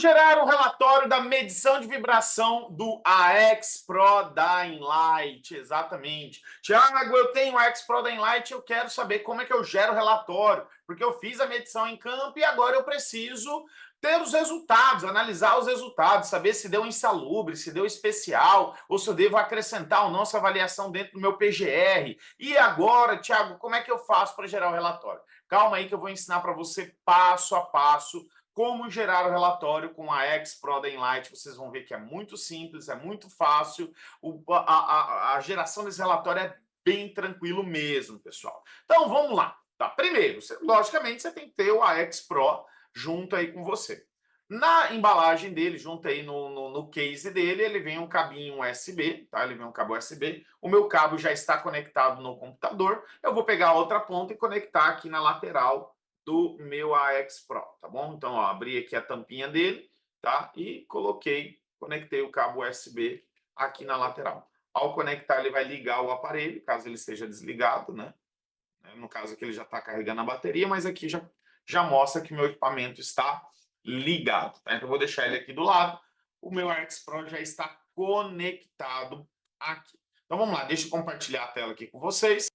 gerar um relatório da medição de vibração do AX Pro da Enlight, exatamente. Tiago, eu tenho o AX Pro da Enlight, eu quero saber como é que eu gero o relatório, porque eu fiz a medição em campo e agora eu preciso ter os resultados, analisar os resultados, saber se deu insalubre, se deu especial, ou se eu devo acrescentar ou não essa avaliação dentro do meu PGR. E agora, Tiago, como é que eu faço para gerar o relatório? Calma aí que eu vou ensinar para você passo a passo como gerar o relatório com a X Pro da Enlight. Vocês vão ver que é muito simples, é muito fácil. A geração desse relatório é bem tranquilo mesmo, pessoal. Então, vamos lá. Tá? Primeiro, logicamente, você tem que ter o AX Pro junto aí com você. Na embalagem dele, junto aí no case dele, ele vem um cabinho USB, tá? Ele vem um cabo USB. O meu cabo já está conectado no computador. Eu vou pegar a outra ponta e conectar aqui na lateral do meu AX Pro, tá bom? Então, ó, abri aqui a tampinha dele, tá? E conectei o cabo USB aqui na lateral. Ao conectar, ele vai ligar o aparelho, caso ele esteja desligado, né? No caso aqui ele já está carregando a bateria, mas aqui já mostra que o meu equipamento está ligado, tá? Então eu vou deixar ele aqui do lado. O meu AX Pro já está conectado aqui. Então vamos lá, deixa eu compartilhar a tela aqui com vocês.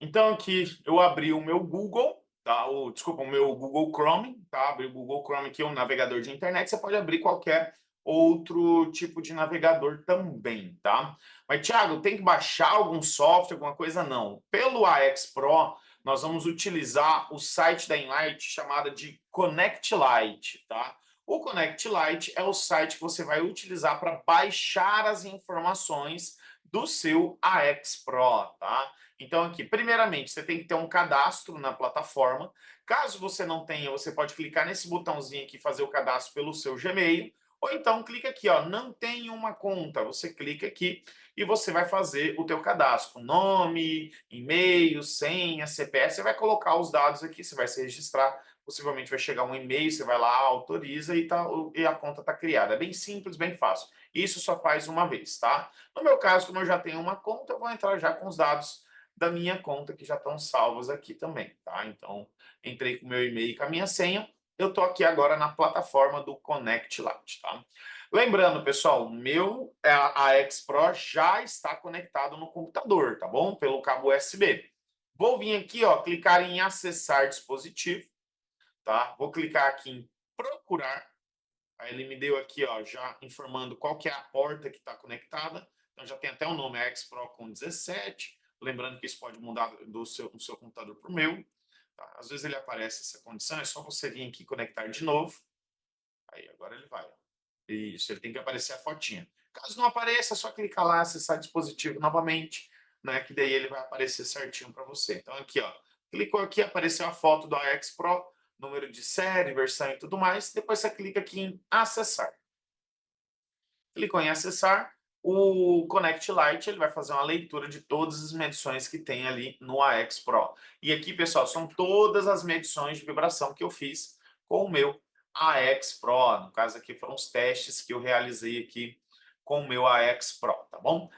Então aqui eu abri o meu Google, tá? Desculpa, o meu Google Chrome, tá? Abri o Google Chrome aqui, um navegador de internet. Você pode abrir qualquer outro tipo de navegador também, tá? Mas, Thiago, tem que baixar algum software, alguma coisa? Não. Pelo AX Pro, nós vamos utilizar o site da Enlight chamado de Connect Lite, tá? O Connect Lite é o site que você vai utilizar para baixar as informações do seu AX Pro, tá? Então, aqui, primeiramente, você tem que ter um cadastro na plataforma. Caso você não tenha, você pode clicar nesse botãozinho aqui, fazer o cadastro pelo seu Gmail, ou então clica aqui, ó, não tem uma conta. Você clica aqui e você vai fazer o teu cadastro. Nome, e-mail, senha, CPF, você vai colocar os dados aqui, você vai se registrar, possivelmente vai chegar um e-mail, você vai lá, autoriza e a conta está criada. É bem simples, bem fácil. Isso só faz uma vez, tá? No meu caso, como eu já tenho uma conta, eu vou entrar já com os dados da minha conta que já estão salvos aqui também, tá? Então, entrei com o meu e-mail e com a minha senha. Eu estou aqui agora na plataforma do Connect Lite, tá? Lembrando, pessoal, o meu AX Pro já está conectado no computador, tá bom? Pelo cabo USB. Vou vir aqui, ó, clicar em acessar dispositivo, tá? Vou clicar aqui em procurar. Aí ele me deu aqui, ó, já informando qual que é a porta que está conectada. Então já tem até o nome AX Pro com 17. Lembrando que isso pode mudar do seu computador para o meu. Tá? Às vezes ele aparece essa condição, é só você vir aqui conectar de novo. Aí agora ele vai. Isso, ele tem que aparecer a fotinha. Caso não apareça, é só clicar lá, acessar dispositivo novamente, né? Que daí ele vai aparecer certinho para você. Então aqui, ó, clicou aqui, apareceu a foto do AX Pro, número de série, versão e tudo mais. Depois você clica aqui em acessar. Clicou em acessar, o Connect Lite ele vai fazer uma leitura de todas as medições que tem ali no AX Pro. E aqui, pessoal, são todas as medições de vibração que eu fiz com o meu AX Pro. No caso aqui foram os testes que eu realizei aqui com o meu AX Pro, tá bom?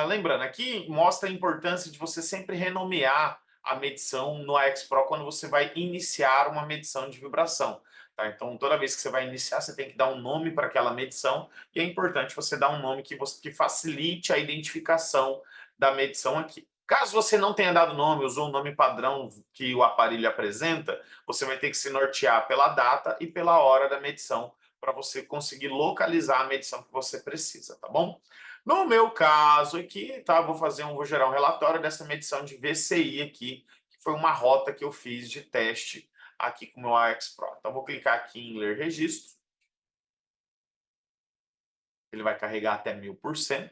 Lembrando, aqui mostra a importância de você sempre renomear a medição no AX Pro quando você vai iniciar uma medição de vibração. Tá? Então, toda vez que você vai iniciar, você tem que dar um nome para aquela medição e é importante você dar um nome que facilite a identificação da medição aqui. Caso você não tenha dado nome, usou o nome padrão que o aparelho apresenta, você vai ter que se nortear pela data e pela hora da medição para você conseguir localizar a medição que você precisa, tá bom? No meu caso aqui, tá? Vou gerar um relatório dessa medição de VCI aqui, que foi uma rota que eu fiz de teste aqui com o meu AX Pro. Então, vou clicar aqui em ler registro. Ele vai carregar até 1000%.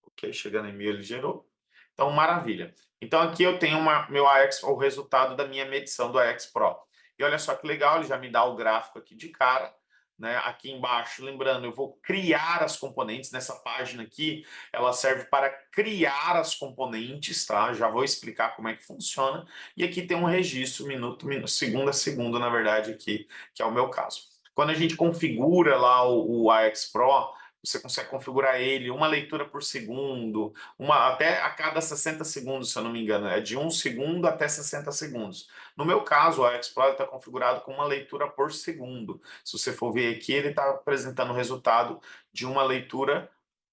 Ok, chegando em 1000 ele gerou. Então, maravilha. Então, aqui eu tenho meu AX, o resultado da minha medição do AX Pro. E olha só que legal, ele já me dá o gráfico aqui de cara. Né? Aqui embaixo, lembrando, eu vou criar as componentes. Nessa página aqui, ela serve para criar as componentes, tá? Já vou explicar como é que funciona. E aqui tem um registro, minuto, segundo a segundo, na verdade, aqui, que é o meu caso. Quando a gente configura lá o AX Pro, você consegue configurar ele, uma leitura por segundo, uma, até a cada 60 segundos, se eu não me engano, é de 1 segundo até 60 segundos. No meu caso, o Explorer está configurado com uma leitura por segundo. Se você for ver aqui, ele está apresentando o resultado de uma leitura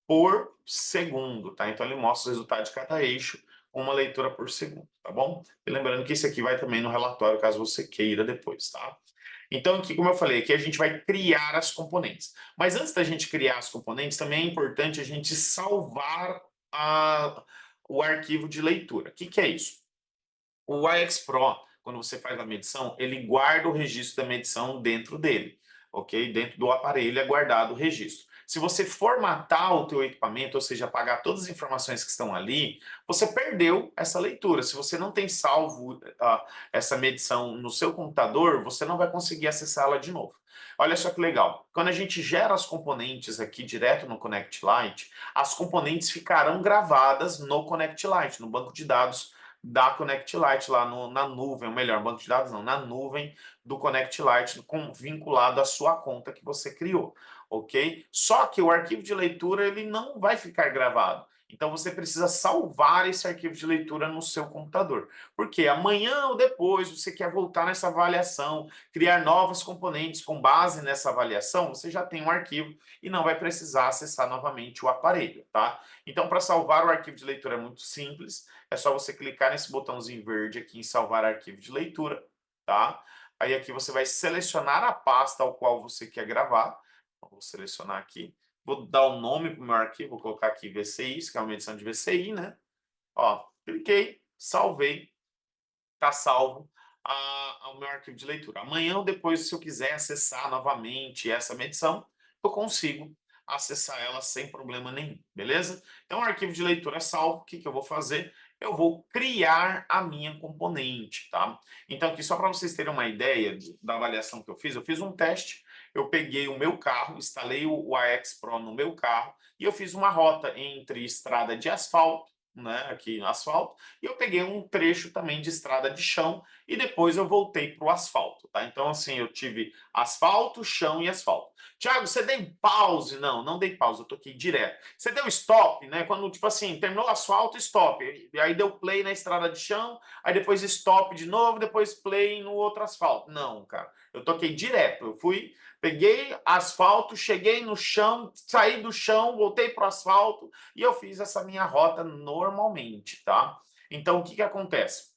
por segundo, tá? Então ele mostra o resultado de cada eixo com uma leitura por segundo, tá bom? E lembrando que isso aqui vai também no relatório, caso você queira depois, tá? Então aqui, como eu falei, aqui a gente vai criar as componentes. Mas antes da gente criar as componentes, também é importante a gente salvar o arquivo de leitura. O que é isso? O AX Pro, quando você faz a medição, ele guarda o registro da medição dentro dele, ok? Dentro do aparelho é guardado o registro. Se você formatar o teu equipamento, ou seja, apagar todas as informações que estão ali, você perdeu essa leitura. Se você não tem salvo essa medição no seu computador, você não vai conseguir acessá-la de novo. Olha só que legal. Quando a gente gera as componentes aqui direto no Connect Lite, as componentes ficarão gravadas no Connect Lite, no banco de dados da Connect Lite lá na nuvem, ou melhor, banco de dados não, na nuvem do Connect Lite vinculado à sua conta que você criou, ok? Só que o arquivo de leitura ele não vai ficar gravado. Então você precisa salvar esse arquivo de leitura no seu computador. Porque amanhã ou depois você quer voltar nessa avaliação, criar novos componentes com base nessa avaliação, você já tem um arquivo e não vai precisar acessar novamente o aparelho, tá? Então, para salvar o arquivo de leitura é muito simples. É só você clicar nesse botãozinho verde aqui em salvar arquivo de leitura, tá? Aí aqui você vai selecionar a pasta ao qual você quer gravar. Vou selecionar aqui. Vou dar o nome para o meu arquivo, vou colocar aqui VCI, que é uma edição de VCI, né? Ó, cliquei, salvei, tá salvo o meu arquivo de leitura. Amanhã ou depois, se eu quiser acessar novamente essa medição, eu consigo acessar ela sem problema nenhum, beleza? Então, o arquivo de leitura é salvo. O que eu vou fazer? Eu vou criar a minha componente, tá? Então, aqui só para vocês terem uma ideia da avaliação que eu fiz um teste, eu peguei o meu carro, instalei o AX Pro no meu carro e eu fiz uma rota entre estrada de asfalto, né, aqui no asfalto, e eu peguei um trecho também de estrada de chão e depois eu voltei para o asfalto, tá? Então, assim, eu tive asfalto, chão e asfalto. Tiago, você deu pause? Não, não dei pause, eu toquei direto. Você deu stop, né? Quando, tipo assim, terminou o asfalto, stop. E aí deu play na estrada de chão, aí depois stop de novo, depois play no outro asfalto. Não, cara, eu toquei direto. Eu fui, peguei asfalto, cheguei no chão, saí do chão, voltei para o asfalto e eu fiz essa minha rota normalmente, tá? Então, o que acontece?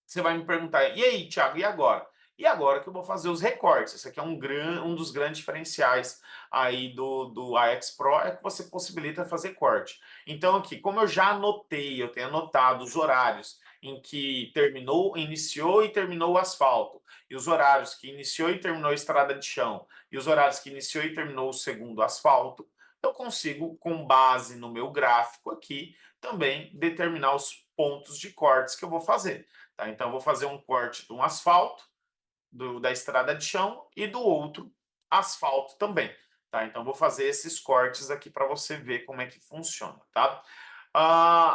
Você vai me perguntar, e aí, Thiago, e agora? E agora que eu vou fazer os recortes. Esse aqui é um dos grandes diferenciais aí do AX Pro, é que você possibilita fazer corte. Então aqui, como eu já anotei, eu tenho anotado os horários em que iniciou e terminou o asfalto, e os horários que iniciou e terminou a estrada de chão, e os horários que iniciou e terminou o segundo asfalto, eu consigo, com base no meu gráfico aqui, também determinar os pontos de cortes que eu vou fazer. Tá? Então, eu vou fazer um corte de um asfalto, da estrada de chão, e do outro asfalto também. Tá? Então, vou fazer esses cortes aqui para você ver como é que funciona. Tá?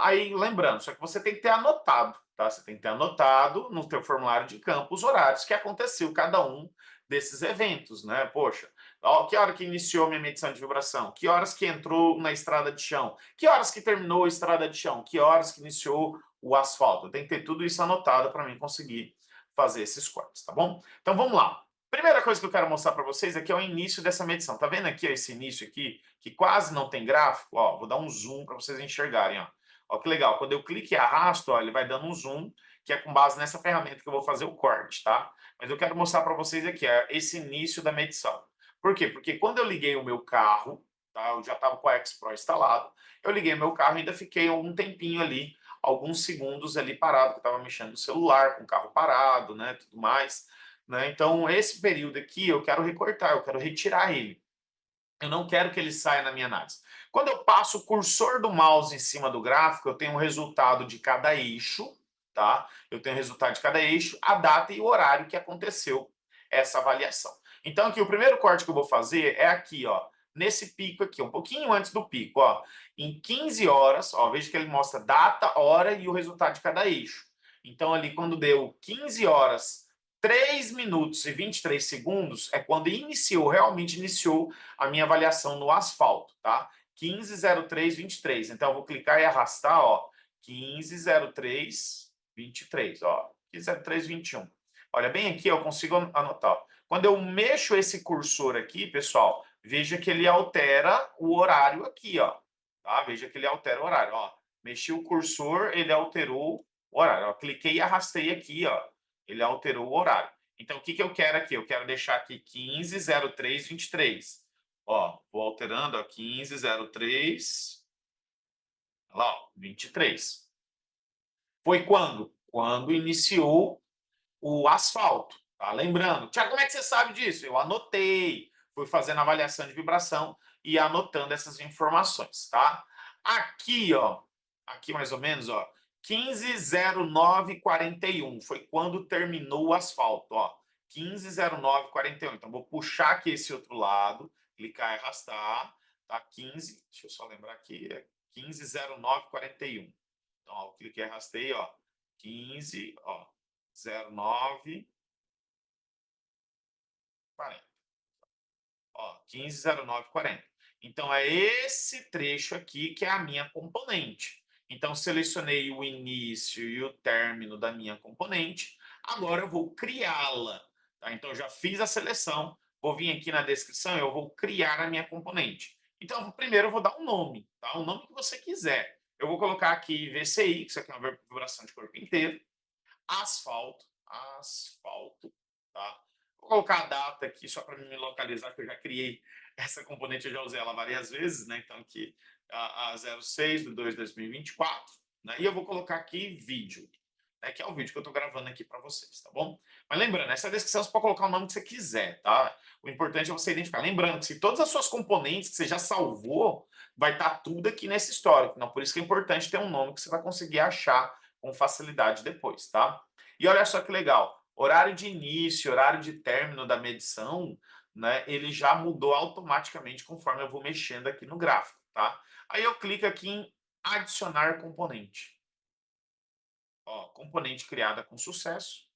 Aí, lembrando, só que você tem que ter anotado. Tá? Você tem que ter anotado no teu formulário de campo os horários que aconteceu cada um desses eventos, né? Poxa, ó, que hora que iniciou minha medição de vibração? Que horas que entrou na estrada de chão? Que horas que terminou a estrada de chão? Que horas que iniciou o asfalto? Tem que ter tudo isso anotado para mim conseguir fazer esses cortes, tá bom? Então vamos lá. Primeira coisa que eu quero mostrar para vocês aqui é o início dessa medição. Tá vendo aqui ó, esse início aqui, que quase não tem gráfico? Ó, vou dar um zoom para vocês enxergarem. Ó. Ó, que legal. Quando eu clico e arrasto, ó, ele vai dando um zoom, que é com base nessa ferramenta que eu vou fazer o corte, tá? Mas eu quero mostrar para vocês aqui esse início da medição. Por quê? Porque quando eu liguei o meu carro, tá? Eu já estava com a X Pro instalado, eu liguei o meu carro e ainda fiquei um tempinho ali, alguns segundos ali parado, que eu estava mexendo no celular, com o carro parado, né, tudo mais. Né? Então, esse período aqui eu quero recortar, eu quero retirar ele. Eu não quero que ele saia na minha análise. Quando eu passo o cursor do mouse em cima do gráfico, eu tenho o resultado de cada eixo, tá? Eu tenho o resultado de cada eixo, a data e o horário que aconteceu essa avaliação. Então, aqui, o primeiro corte que eu vou fazer é aqui, ó, nesse pico aqui, um pouquinho antes do pico, ó, em 15 horas, ó, veja que ele mostra data, hora e o resultado de cada eixo. Então, ali, quando deu 15 horas 3 minutos e 23 segundos é quando realmente iniciou a minha avaliação no asfalto, tá? 15:03:23. Então, eu vou clicar e arrastar, ó, 15:03:23, ó, 15:03:21. Olha, bem aqui eu consigo anotar. Ó. Quando eu mexo esse cursor aqui, pessoal, veja que ele altera o horário aqui, ó. Tá? Veja que ele altera o horário, ó. Mexi o cursor, ele alterou o horário. Ó. Cliquei e arrastei aqui, ó. Ele alterou o horário. Então, o que eu quero aqui? Eu quero deixar aqui 15:03:23. Ó, vou alterando, ó, 15:03, lá, ó, 23. Foi quando? Quando iniciou o asfalto. Tá? Lembrando, Tiago, como é que você sabe disso? Eu anotei, fui fazendo avaliação de vibração e anotando essas informações, tá? Aqui, ó, aqui mais ou menos, ó, 15:09:41 foi quando terminou o asfalto, ó, 15:09:41. Então vou puxar aqui esse outro lado, clicar e arrastar, tá? 15, deixa eu só lembrar aqui, é 15:09:41. Então, ó, cliquei e arrastei, ó, 15, ó, 09 40. Ó, 15:09:40. Então, é esse trecho aqui que é a minha componente. Então, selecionei o início e o término da minha componente. Agora, eu vou criá-la. Tá? Então, eu já fiz a seleção. Vou vir aqui na descrição e eu vou criar a minha componente. Então, primeiro eu vou dar um nome. Tá? O nome que você quiser. Eu vou colocar aqui VCI, que isso aqui é uma vibração de corpo inteiro. Asfalto. Asfalto. Tá? Vou colocar a data aqui só para me localizar, que eu já criei essa componente, eu já usei ela várias vezes, né? Então, aqui a 06/2/2024, né? E eu vou colocar aqui vídeo, né? Que é o vídeo que eu estou gravando aqui para vocês, tá bom? Mas lembrando, essa descrição você pode colocar o nome que você quiser, tá? O importante é você identificar. Lembrando que se todas as suas componentes que você já salvou, vai estar tudo aqui nesse histórico. Não, por isso que é importante ter um nome que você vai conseguir achar com facilidade depois, tá? E olha só que legal. Horário de início, horário de término da medição, né, ele já mudou automaticamente conforme eu vou mexendo aqui no gráfico, tá? Aí eu clico aqui em adicionar componente. Ó, componente criada com sucesso.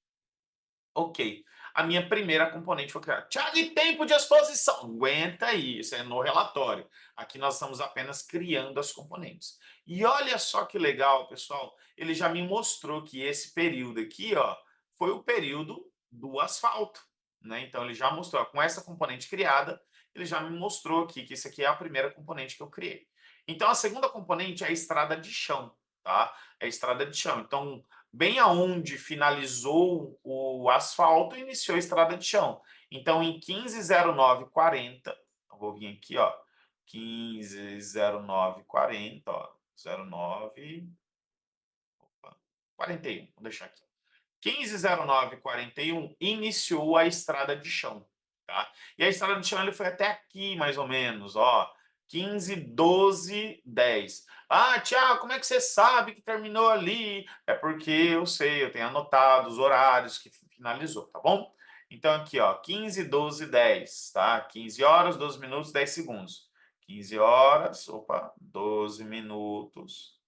Ok. A minha primeira componente foi criada. Tiago, e tempo de exposição? Aguenta aí, isso é no relatório. Aqui nós estamos apenas criando as componentes. E olha só que legal, pessoal. Ele já me mostrou que esse período aqui, ó, foi o período do asfalto. Né? Então, ele já mostrou, ó, com essa componente criada, ele já me mostrou aqui que isso aqui é a primeira componente que eu criei. Então, a segunda componente é a estrada de chão. Tá? É a estrada de chão. Então, bem aonde finalizou o asfalto, iniciou a estrada de chão. Então, em 15:09:40, eu vou vir aqui, ó, 15:09:40, ó, 09, opa, 41, vou deixar aqui. 15:09:41 iniciou a estrada de chão, tá? E a estrada de chão ele foi até aqui, mais ou menos, ó, 15:12:10. Ah, Tiago, como é que você sabe que terminou ali? É porque eu sei, eu tenho anotado os horários que finalizou, tá bom? Então aqui, ó, 15:12:10, tá? 15 horas, 12 minutos, 10 segundos. 15 horas, opa, 12 minutos,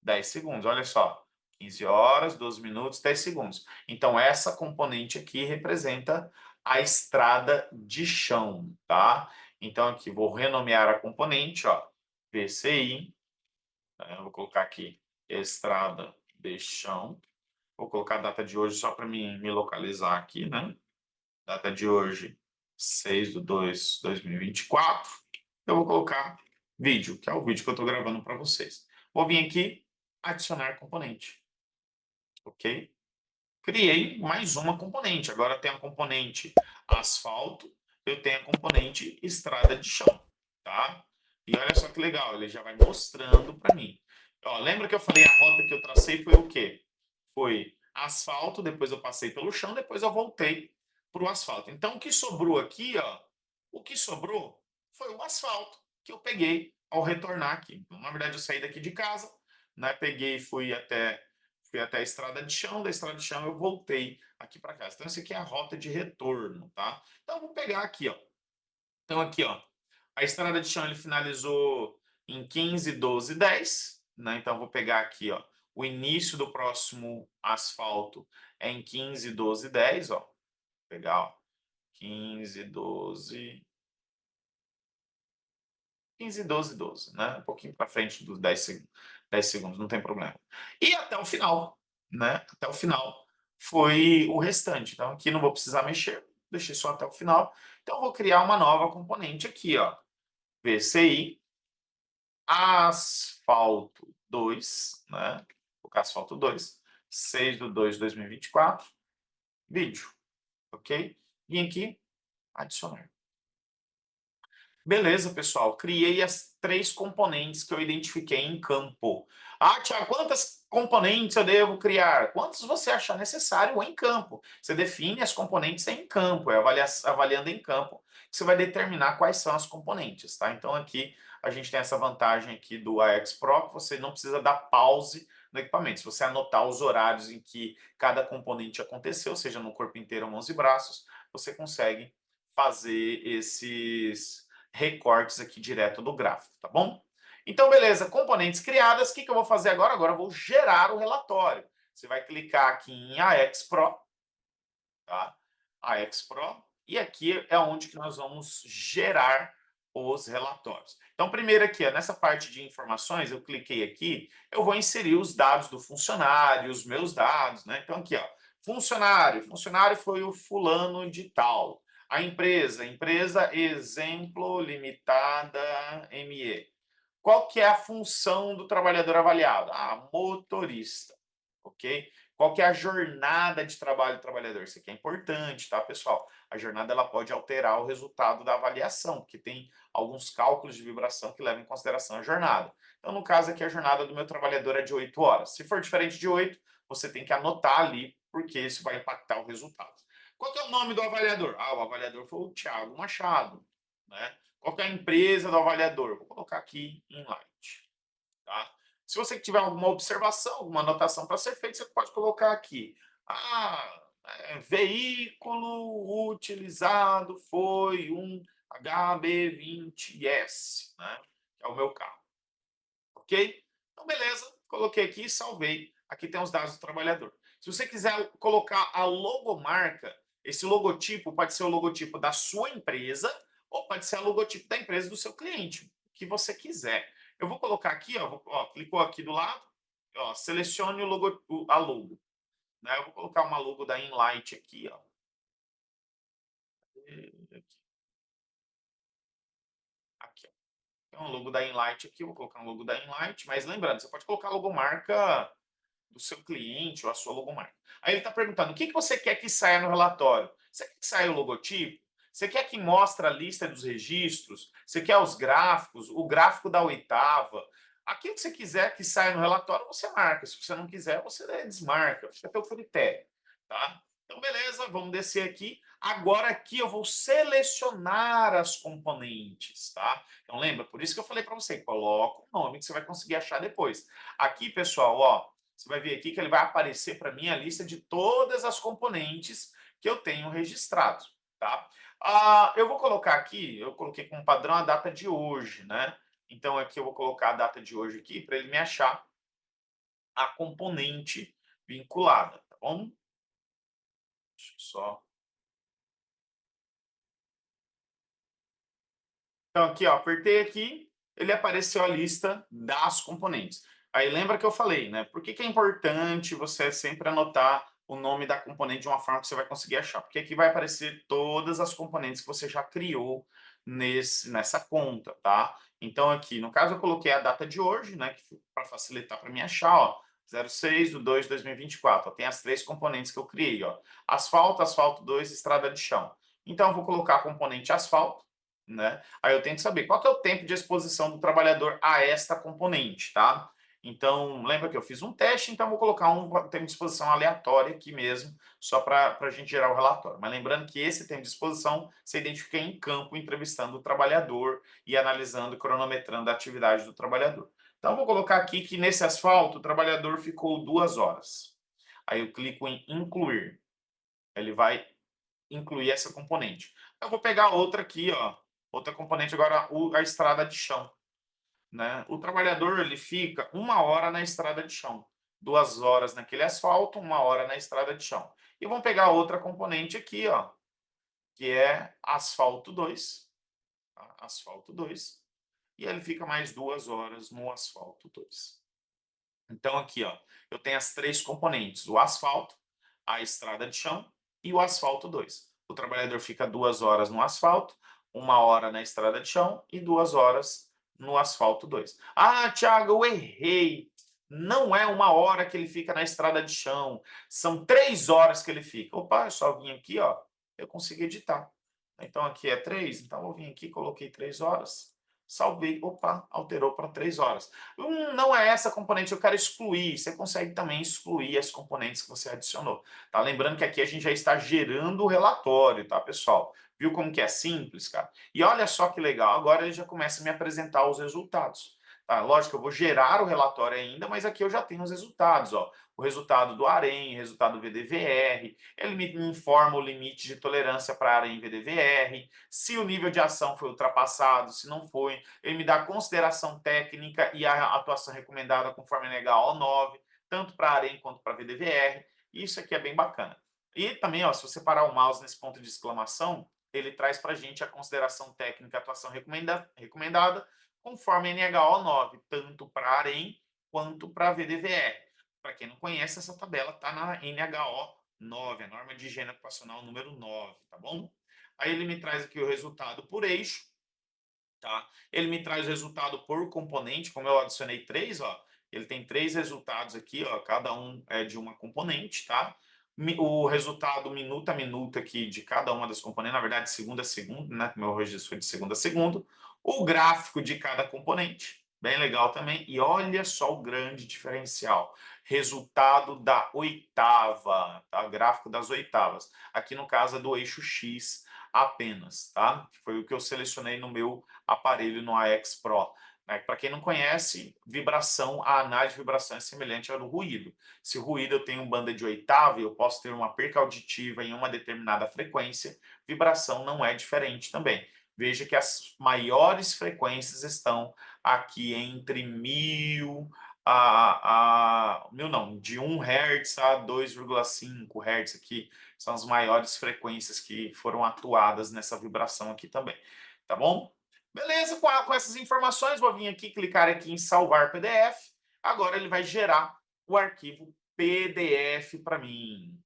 10 segundos, olha só. 15 horas, 12 minutos, 10 segundos. Então, essa componente aqui representa a estrada de chão, tá? Então, aqui, vou renomear a componente, ó, PCI, né? Vou colocar aqui estrada de chão. Vou colocar a data de hoje só para me localizar aqui, né? Data de hoje, 6/2/2024. Eu vou colocar vídeo, que é o vídeo que eu estou gravando para vocês. Vou vir aqui, adicionar componente, ok? Criei mais uma componente. Agora tem a componente asfalto, eu tenho a componente estrada de chão, tá? E olha só que legal, ele já vai mostrando para mim. Ó, lembra que eu falei a rota que eu tracei foi o quê? Foi asfalto, depois eu passei pelo chão, depois eu voltei para o asfalto. Então, o que sobrou aqui, ó, o que sobrou foi o asfalto que eu peguei ao retornar aqui. Então, na verdade, eu saí daqui de casa, né, peguei e fui até a estrada de chão, da estrada de chão eu voltei aqui para casa. Então, essa aqui é a rota de retorno, tá? Então, eu vou pegar aqui, ó. Então, aqui, ó, a estrada de chão ele finalizou em 15:12:10, né? Então, eu vou pegar aqui, ó, o início do próximo asfalto é em 15, 12, 10, ó. Legal. 15, 12, 15, 12, 12, né? Um pouquinho para frente dos 10 segundos, não tem problema. E até o final, né? Até o final foi o restante. Então aqui não vou precisar mexer, deixei só até o final. Então eu vou criar uma nova componente aqui, ó. VCI asfalto 2, né? Vou colocar asfalto 2, 6/2/2024, vídeo, ok? Vim aqui, adicionar. Beleza, pessoal. Criei as 3 componentes que eu identifiquei em campo. Ah, Thiago, quantas componentes eu devo criar? Quantos você achar necessário em campo? Você define as componentes em campo, é avaliando em campo, que você vai determinar quais são as componentes, tá? Então aqui a gente tem essa vantagem aqui do AX Pro, que você não precisa dar pause no equipamento. Se você anotar os horários em que cada componente aconteceu, seja no corpo inteiro, mãos e braços, você consegue fazer esses recortes aqui direto do gráfico, tá bom? Então, beleza, componentes criadas, o que eu vou fazer agora? Agora eu vou gerar o relatório. Você vai clicar aqui em AX Pro, tá? AX Pro, e aqui é onde que nós vamos gerar os relatórios. Então, primeiro aqui, ó, nessa parte de informações, eu cliquei aqui, eu vou inserir os dados do funcionário, os meus dados, né? Então, aqui, ó, funcionário foi o fulano de tal. A empresa Exemplo Limitada ME. Qual que é a função do trabalhador avaliado? Ah, motorista, ok? Qual que é a jornada de trabalho do trabalhador? Isso aqui é importante, tá, pessoal? A jornada ela pode alterar o resultado da avaliação, porque tem alguns cálculos de vibração que levam em consideração a jornada. Então, no caso aqui, a jornada do meu trabalhador é de 8 horas. Se for diferente de 8, você tem que anotar ali, porque isso vai impactar o resultado. Qual que é o nome do avaliador? Ah, o avaliador foi o Thiago Machado, né? Qual que é a empresa do avaliador? Vou colocar aqui em Light, tá? Se você tiver alguma observação, alguma anotação para ser feita, você pode colocar aqui. Ah, veículo utilizado foi um HB20S, né? Que é o meu carro, ok? Então, beleza, coloquei aqui e salvei. Aqui tem os dados do trabalhador. Se você quiser colocar a logomarca, esse logotipo pode ser o logotipo da sua empresa ou pode ser o logotipo da empresa do seu cliente, o que você quiser. Eu vou colocar aqui, ó, clicou aqui do lado, ó, selecione a logo. Né? Eu vou colocar uma logo da Enlight aqui, ó. Aqui, ó. Tem um logo da Enlight aqui, vou colocar um logo da Enlight, mas lembrando, você pode colocar a logomarca do seu cliente ou a sua logomarca. Aí ele está perguntando, o que você quer que saia no relatório? Você quer que saia o logotipo? Você quer que mostre a lista dos registros? Você quer os gráficos? O gráfico da oitava? Aquilo que você quiser que saia no relatório, você marca. Se você não quiser, você desmarca. Fica a teu critério, tá? Então, beleza, vamos descer aqui. Agora aqui eu vou selecionar as componentes, tá? Então, lembra? Por isso que eu falei para você, coloca o nome que você vai conseguir achar depois. Aqui, pessoal, ó, você vai ver aqui que ele vai aparecer para mim a lista de todas as componentes que eu tenho registrado, tá? Eu vou colocar aqui, eu coloquei como padrão a data de hoje, né? Então aqui eu vou colocar a data de hoje aqui para ele me achar a componente vinculada, tá bom? Deixa eu só. Então aqui, ó, apertei aqui, ele apareceu a lista das componentes. Aí lembra que eu falei, né? Por que é importante você sempre anotar o nome da componente de uma forma que você vai conseguir achar? Porque aqui vai aparecer todas as componentes que você já criou nessa conta, tá? Então aqui, no caso, eu coloquei a data de hoje, né? Para facilitar para mim achar, ó. 06/2/2024. Tem as 3 componentes que eu criei, ó. Asfalto, asfalto 2, estrada de chão. Então eu vou colocar a componente asfalto, né? Aí eu tenho que saber qual que é o tempo de exposição do trabalhador a esta componente, tá? Então, lembra que eu fiz um teste, então vou colocar um tempo de exposição aleatório aqui mesmo, só para a gente gerar o relatório. Mas lembrando que esse tempo de exposição você identifica em campo, entrevistando o trabalhador e analisando e cronometrando a atividade do trabalhador. Então, eu vou colocar aqui que nesse asfalto o trabalhador ficou 2 horas. Aí eu clico em incluir. Ele vai incluir essa componente. Eu vou pegar outra aqui, ó, outra componente agora, a estrada de chão, né? O trabalhador ele fica 1 hora na estrada de chão. 2 horas naquele asfalto, 1 hora na estrada de chão. E vamos pegar outra componente aqui, ó, que é asfalto 2, tá? Asfalto 2, e ele fica mais 2 horas no asfalto 2. Então aqui, ó, eu tenho as 3 componentes, o asfalto, a estrada de chão e o asfalto 2. O trabalhador fica 2 horas no asfalto, 1 hora na estrada de chão e 2 horas no asfalto 2. Ah, Thiago, eu errei. Não é 1 hora que ele fica na estrada de chão, são 3 horas que ele fica. Opa, eu só vim aqui, ó, eu consegui editar. Então aqui é 3, então eu vim aqui, coloquei 3 horas, salvei, opa, alterou para 3 horas. Não é essa componente, eu quero excluir. Você consegue também excluir as componentes que você adicionou. Tá? Lembrando que aqui a gente já está gerando o relatório, tá, pessoal? Viu como que é simples, cara? E olha só que legal, agora ele já começa a me apresentar os resultados. Tá? Lógico, eu vou gerar o relatório ainda, mas aqui eu já tenho os resultados, ó. O resultado do AREM, o resultado do VDVR, ele me informa o limite de tolerância para AREM e VDVR, se o nível de ação foi ultrapassado, se não foi, ele me dá a consideração técnica e a atuação recomendada conforme NHO 9, tanto para AREM quanto para VDVR. Isso aqui é bem bacana. E também, ó, se você parar o mouse nesse ponto de exclamação, ele traz para a gente a consideração técnica e atuação recomendada conforme NHO 9, tanto para AREM quanto para VDVR. Para quem não conhece, essa tabela está na NHO 9, a norma de higiene ocupacional número 9, tá bom? Aí ele me traz aqui o resultado por eixo, tá? Ele me traz o resultado por componente, como eu adicionei 3, ó, ele tem 3 resultados aqui, ó, cada um é de uma componente, tá? O resultado minuto a minuto aqui de cada uma das componentes, na verdade, segundo a segundo, né? Meu registro foi de segundo a segundo. O gráfico de cada componente, bem legal também. E olha só o grande diferencial. Resultado da oitava, tá? Gráfico das oitavas. Aqui no caso é do eixo X apenas, tá? Foi o que eu selecionei no meu aparelho no AX Pro. Né? Para quem não conhece, vibração, a análise de vibração é semelhante ao do ruído. Se o ruído eu tenho banda de oitava, eu posso ter uma perca auditiva em uma determinada frequência, vibração não é diferente também. Veja que as maiores frequências estão aqui entre 1000 de 1 Hz a 2,5 Hz aqui, são as maiores frequências que foram atuadas nessa vibração aqui também, tá bom? Beleza, com essas informações, vou vir aqui, clicar aqui em salvar PDF. Agora ele vai gerar o arquivo PDF para mim.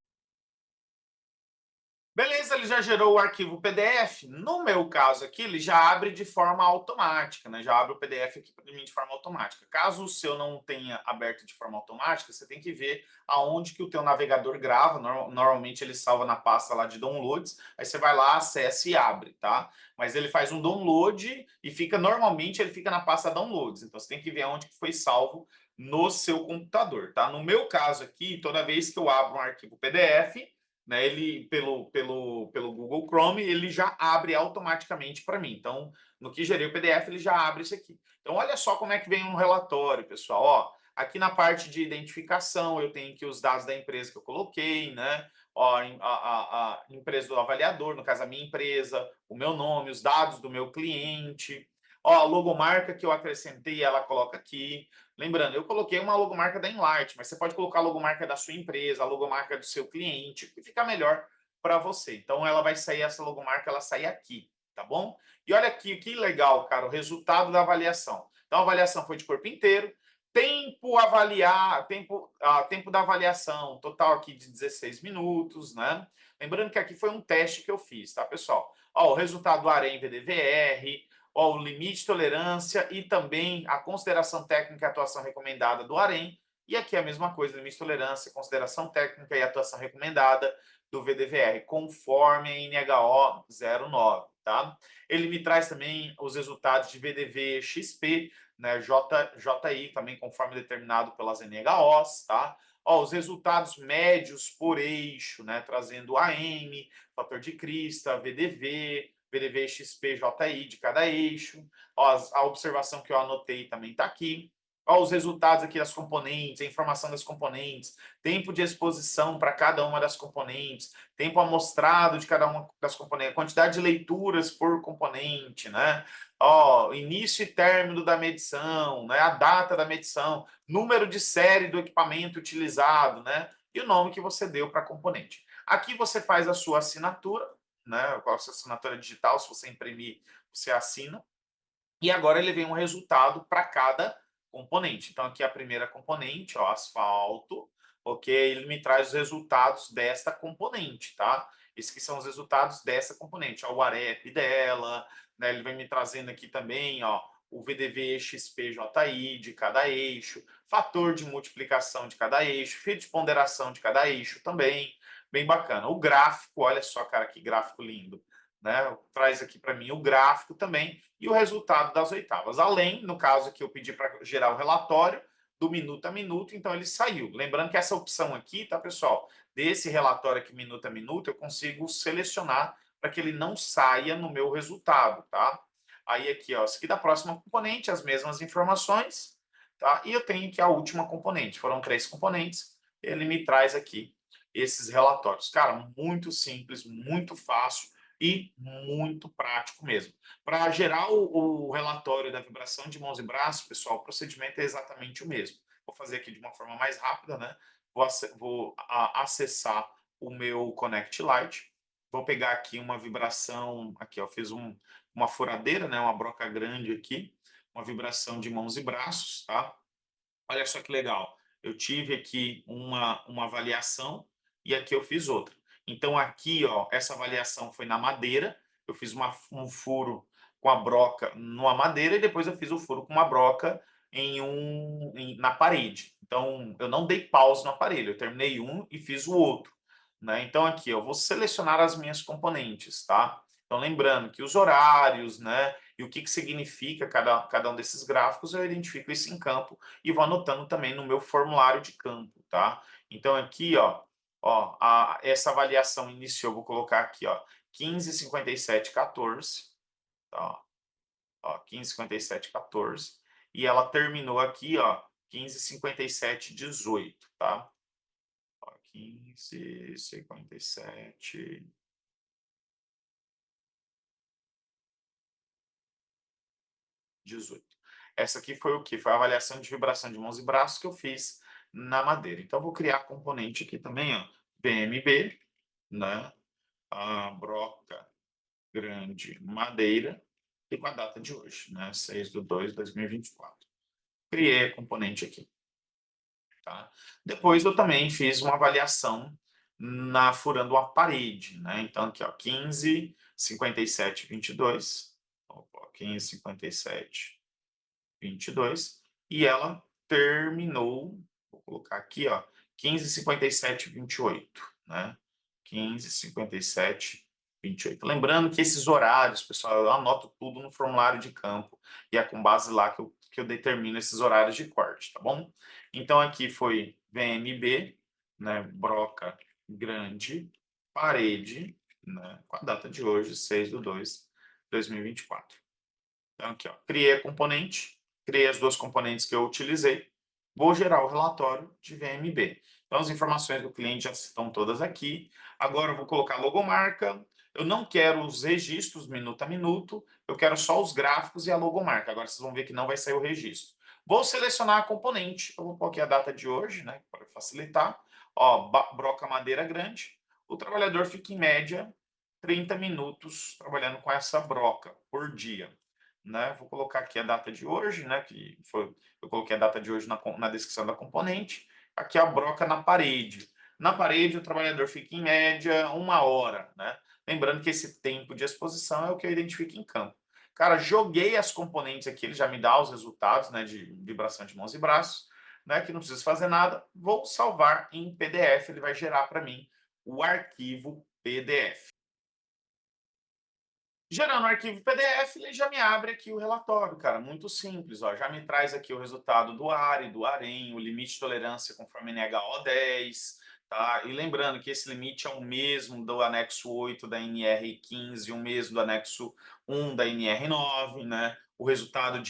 Beleza, ele já gerou o arquivo PDF. No meu caso aqui, ele já abre de forma automática, né? Já abre o PDF aqui para mim de forma automática. Caso o seu não tenha aberto de forma automática, você tem que ver aonde que o teu navegador grava. Normalmente ele salva na pasta lá de downloads. Aí você vai lá, acessa e abre, tá? Mas ele faz um download e normalmente ele fica na pasta downloads. Então você tem que ver aonde que foi salvo no seu computador, tá? No meu caso aqui, toda vez que eu abro um arquivo PDF, né, ele pelo Google Chrome, ele já abre automaticamente para mim. Então, no que gerei o PDF, ele já abre isso aqui. Então, olha só como é que vem um relatório, pessoal. Ó, aqui na parte de identificação, eu tenho aqui os dados da empresa que eu coloquei, né? Ó, a empresa do avaliador, no caso, a minha empresa, o meu nome, os dados do meu cliente. Ó, a logomarca que eu acrescentei, ela coloca aqui. Lembrando, eu coloquei uma logomarca da Enlight, mas você pode colocar a logomarca da sua empresa, a logomarca do seu cliente, que fica melhor para você. Então, ela vai sair, essa logomarca, ela sai aqui, tá bom? E olha aqui, que legal, cara, o resultado da avaliação. Então, a avaliação foi de corpo inteiro, tempo da avaliação, total aqui de 16 minutos, né? Lembrando que aqui foi um teste que eu fiz, tá, pessoal? Ó, o resultado do AREM VDVR, ó, o limite de tolerância e também a consideração técnica e atuação recomendada do AREM. E aqui a mesma coisa, limite de tolerância, consideração técnica e atuação recomendada do VDVR, conforme a NHO 09, tá? Ele me traz também os resultados de VDV XP, né, JI, também conforme determinado pelas NHOs, tá? Ó, os resultados médios por eixo, né, trazendo AM, fator de crista, VDV, VDV XP, JI de cada eixo. Ó, a observação que eu anotei também está aqui. Ó, os resultados aqui das componentes, a informação das componentes, tempo de exposição para cada uma das componentes, tempo amostrado de cada uma das componentes, quantidade de leituras por componente, né? Ó, início e término da medição, né? A data da medição, número de série do equipamento utilizado, né? E o nome que você deu para a componente. Aqui você faz a sua assinatura, né? Qual a sua assinatura digital, se você imprimir, você assina. E agora ele vem um resultado para cada componente. Então, aqui a primeira componente, ó, asfalto, ok? Ele me traz os resultados desta componente, tá? Esses que são os resultados dessa componente, ó, o AREP dela, né? Ele vem me trazendo aqui também, ó, o VDV XPJI de cada eixo, fator de multiplicação de cada eixo, fio de ponderação de cada eixo também, bem bacana. O gráfico, olha só, cara, que gráfico lindo, né? Traz aqui para mim o gráfico também e o resultado das oitavas. Além, no caso que eu pedi para gerar o relatório do minuto a minuto, então ele saiu. Lembrando que essa opção aqui, tá, pessoal? Desse relatório aqui minuto a minuto, eu consigo selecionar para que ele não saia no meu resultado, tá? Aí aqui, ó, aqui da próxima componente, as mesmas informações, tá? E eu tenho aqui a última componente. Foram 3 componentes. Ele me traz aqui esses relatórios. Cara, muito simples, muito fácil e muito prático mesmo. Para gerar o relatório da vibração de mãos e braços, pessoal, o procedimento é exatamente o mesmo. Vou fazer aqui de uma forma mais rápida, né? Vou acessar o meu Connect Lite, vou pegar aqui uma vibração, aqui ó, fiz uma furadeira, né? Uma broca grande aqui, uma vibração de mãos e braços, tá? Olha só que legal. Eu tive aqui uma avaliação e aqui eu fiz outra. Então, aqui, ó, essa avaliação foi na madeira. Eu fiz um furo com a broca numa madeira e depois eu fiz o furo com uma broca na parede. Então, eu não dei pause no aparelho. Eu terminei um e fiz o outro, né? Então, aqui, eu vou selecionar as minhas componentes, tá? Então, lembrando que os horários, né? E o que significa cada um desses gráficos, eu identifico isso em campo e vou anotando também no meu formulário de campo, tá? Então, aqui, ó, essa avaliação iniciou, vou colocar aqui, ó, 15:57:14, tá? Ó, 15:57:14, e ela terminou aqui, ó, 15:57:18, tá? Ó, 15:57. 18. Essa aqui foi o que? Foi a avaliação de vibração de mãos e braços que eu fiz na madeira. Então, vou criar componente aqui também, ó, BMB, né? A broca grande madeira e com a data de hoje, né? 6/2/2024. Criei a componente aqui, tá? Depois eu também fiz uma avaliação furando uma parede, né? Então, aqui, ó, 15:57:22. Opa, 15:57:22 e ela terminou, vou colocar aqui, ó, 15:57:28, né? 15:57:28. Lembrando que esses horários, pessoal, eu anoto tudo no formulário de campo e é com base lá que eu determino esses horários de corte, tá bom? Então aqui foi VMB, né? Broca grande, parede, né? Com a data de hoje, 6/2/2024. Então, aqui, ó, criei a componente, criei as duas componentes que eu utilizei, vou gerar o relatório de VMB. Então, as informações do cliente já estão todas aqui. Agora, eu vou colocar a logomarca. Eu não quero os registros minuto a minuto, eu quero só os gráficos e a logomarca. Agora, vocês vão ver que não vai sair o registro. Vou selecionar a componente, eu vou colocar a data de hoje, né, para facilitar. Ó, broca madeira grande. O trabalhador fica, em média, 30 minutos trabalhando com essa broca por dia, né? Vou colocar aqui a data de hoje, né? Eu coloquei a data de hoje na descrição da componente. Aqui a broca na parede. Na parede, o trabalhador fica em média 1 hora, né? Lembrando que esse tempo de exposição é o que eu identifico em campo. Cara, joguei as componentes aqui, ele já me dá os resultados, né? De vibração de mãos e braços, né? Que não preciso fazer nada. Vou salvar em PDF, ele vai gerar para mim o arquivo PDF. Gerando um arquivo PDF, ele já me abre aqui o relatório, cara, muito simples, ó, já me traz aqui o resultado do ARE, do AREM, o limite de tolerância conforme NHO 10, tá? E lembrando que esse limite é o mesmo do anexo 8 da NR15, o mesmo do anexo 1 da NR9, né? O resultado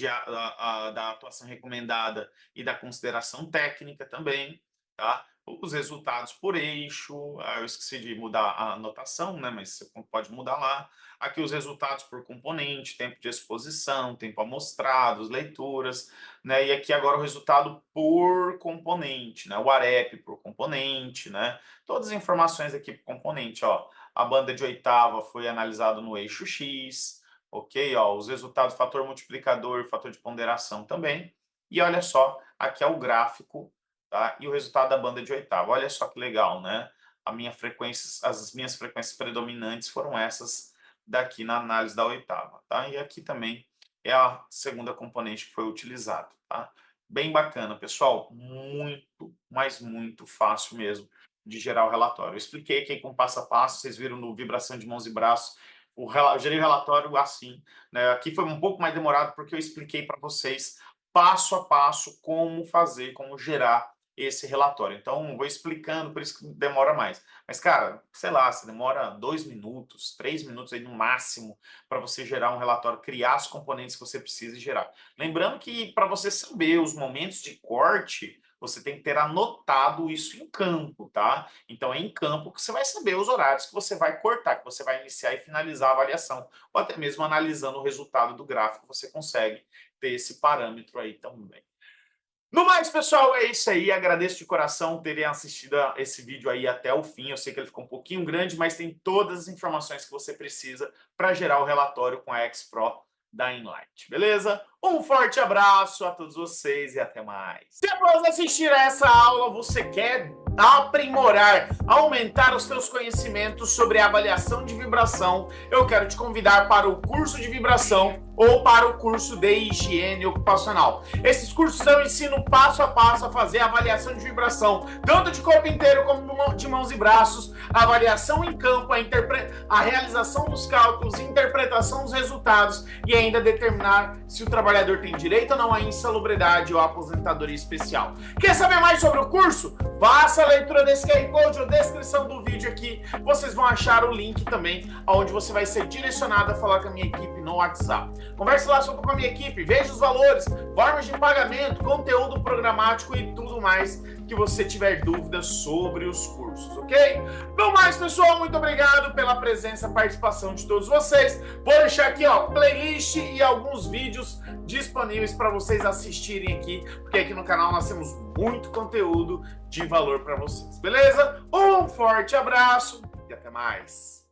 da atuação recomendada e da consideração técnica também, tá? Os resultados por eixo, eu esqueci de mudar a anotação, né? Mas você pode mudar lá. Aqui os resultados por componente, tempo de exposição, tempo amostrado, leituras, né? E aqui agora o resultado por componente, né? O AREP por componente, né? Todas as informações aqui por componente, ó. A banda de oitava foi analisado no eixo X, ok? Ó, os resultados fator multiplicador, fator de ponderação também. E olha só, aqui é o gráfico, tá? E o resultado da banda de oitava. Olha só que legal, né? As minhas frequências predominantes foram essas daqui na análise da oitava, tá? E aqui também é a segunda componente que foi utilizada, tá? Bem bacana, pessoal, muito, mas muito fácil mesmo de gerar o relatório. Eu expliquei aqui com passo a passo, vocês viram no vibração de mãos e braços, eu gerei o relatório assim, né? Aqui foi um pouco mais demorado porque eu expliquei para vocês passo a passo como fazer, como gerar esse relatório. Então, vou explicando, por isso que demora mais. Mas, cara, sei lá, se demora 2 minutos, 3 minutos aí no máximo para você gerar um relatório, criar os componentes que você precisa e gerar. Lembrando que para você saber os momentos de corte, você tem que ter anotado isso em campo, tá? Então é em campo que você vai saber os horários que você vai cortar, que você vai iniciar e finalizar a avaliação, ou até mesmo analisando o resultado do gráfico, você consegue ter esse parâmetro aí também. No mais, pessoal, é isso aí. Agradeço de coração terem assistido esse vídeo aí até o fim. Eu sei que ele ficou um pouquinho grande, mas tem todas as informações que você precisa para gerar o relatório com a X-Pro da Enlight, beleza? Um forte abraço a todos vocês e até mais. Se após assistir a essa aula você quer aprimorar, aumentar os seus conhecimentos sobre a avaliação de vibração, eu quero te convidar para o curso de vibração ou para o curso de higiene ocupacional. Esses cursos eu ensino passo a passo a fazer a avaliação de vibração, tanto de corpo inteiro como de mãos e braços, a avaliação em campo, a realização dos cálculos, interpretação dos resultados e ainda determinar se o trabalhador tem direito ou não à insalubridade ou à aposentadoria especial. Quer saber mais sobre o curso? Faça a leitura desse QR Code ou descrição do vídeo aqui. Vocês vão achar o link também, onde você vai ser direcionado a falar com a minha equipe no WhatsApp. Converse lá sobre com a minha equipe, veja os valores, formas de pagamento, conteúdo programático e tudo mais que você tiver dúvidas sobre os cursos, ok? No mais, pessoal, muito obrigado pela presença e participação de todos vocês. Vou deixar aqui, ó, playlist e alguns vídeos disponíveis para vocês assistirem aqui, porque aqui no canal nós temos muito conteúdo de valor para vocês, beleza? Um forte abraço e até mais!